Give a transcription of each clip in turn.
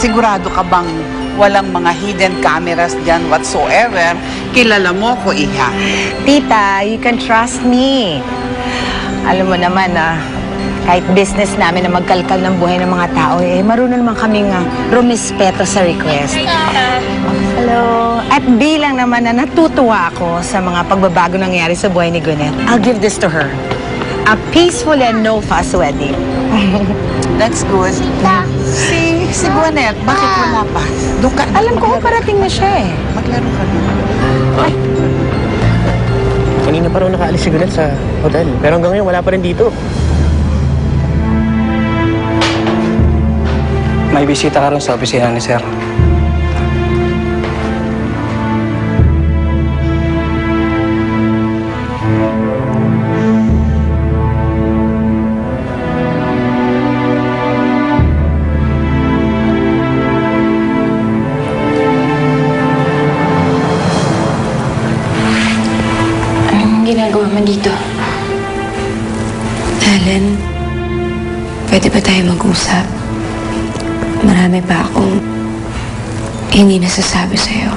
Sigurado ka bang walang mga hidden cameras dyan whatsoever? Kilala mo ko, Iha. Tita, you can trust me. Alam mo naman kahit business namin na magkalkal ng buhay ng mga tao, marunong naman kaming rumispeto sa request. Hello. At bilang naman na natutuwa ako sa mga pagbabago nangyari sa buhay ni Gwyneth, I'll give this to her. A peaceful and no-fuss wedding. That's good. Si Gwyneth, bakit wala pa? Doon ka. Alam ko, parating na siya eh. Maglaro ka na. Ay. Kanina pa raw nakaalis si Gwyneth sa hotel. Pero hanggang ngayon, wala pa rin dito. May bisita ka rin sa opisina ni Sir. Anong ginagawa mo dito? Alan, pwede ba tayo mag-usap? Marami pa akong hindi nasasabi sa'yo.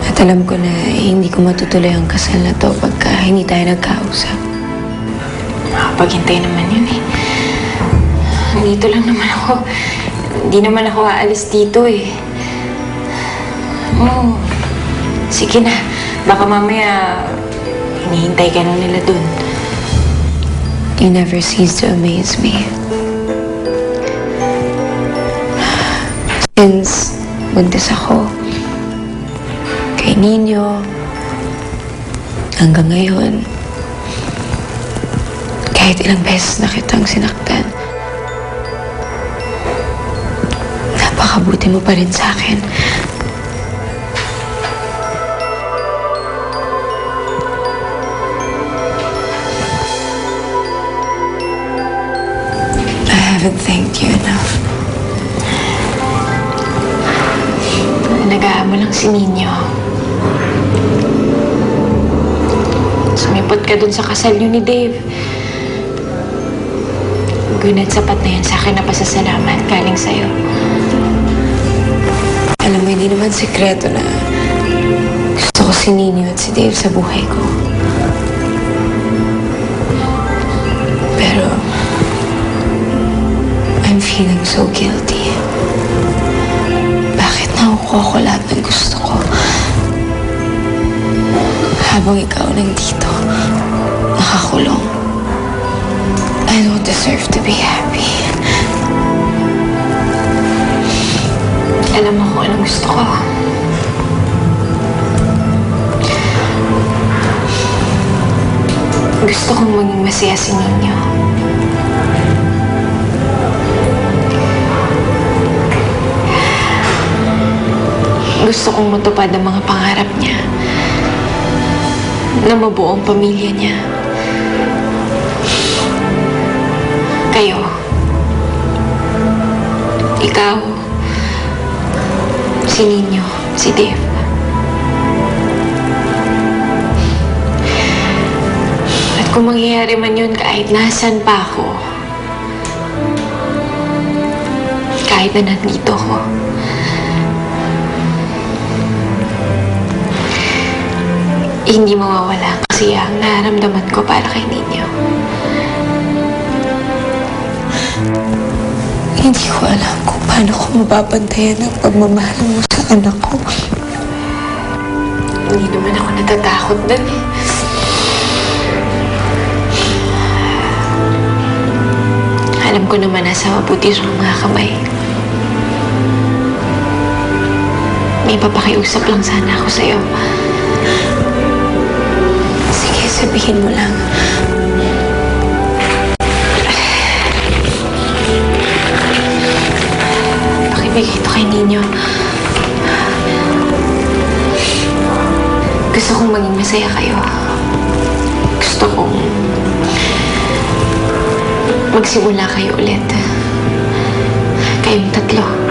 At alam ko na hindi ko matutuloy ang kasal na to pagka hindi tayo nagkausap. Makapaghintay naman yun eh. Dito lang naman ako. Hindi naman ako aalis dito eh. Oo. Sige na. Baka mamaya hinihintay ka na nila dun. You never cease to amaze me. Since buntis ako kay Nino hanggang ngayon, kahit ilang beses na kitang sinaktan, napakabuti mo pa rin sa akin. I haven't thanked you enough. Nag-aamo lang si Nino. Sumipot ka dun sa kasal niyo ni Dave. Gwyneth, sapat na yan sa akin na pasasalamat galing sa'yo. Alam mo, hindi naman sikreto na gusto ko si Nino at si Dave sa buhay ko. Pero I'm feeling so guilty. Nakukuha ko lahat ng gusto ko. Habang ikaw nandito, nakakulong. I don't deserve to be happy. Alam mo kung anong gusto ko. Gusto kong maging masaya si Nino. Gusto kong matupad ang mga pangarap niya. Na mabuo ang pamilya niya. Kayo. Ikaw. Si Nino. Si Dave. At kung mangyayari man yun kahit nasan pa ako, kahit na nandito ko, hindi mawawala kasi ang nararamdaman ko para kay Nino. Hindi ko alam kung paano ko mababantayan ang pagmamahal mo sa anak ko. Hindi naman ako natatakot dun eh. Alam ko naman nasa mabuti sa mga kamay. May papakiusap lang sana ako sa'yo. Sabihin mo lang. Pakibigay ito kay Nino. Gusto kong maging masaya kayo. Gusto kong magsimula kayo ulit. Kayong tatlo.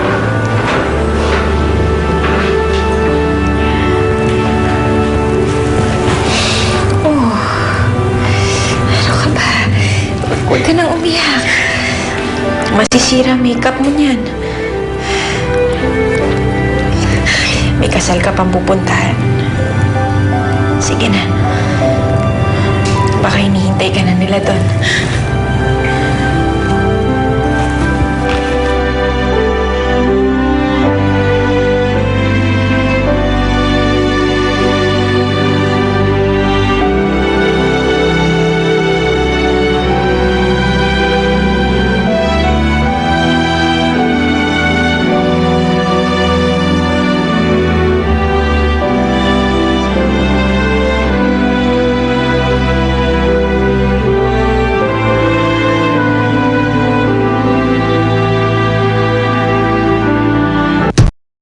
Huwag ka nang umiyak. Masisira makeup mo niyan. May kasal ka pang pupuntahan. Sige na. Baka hinihintay ka na nila doon.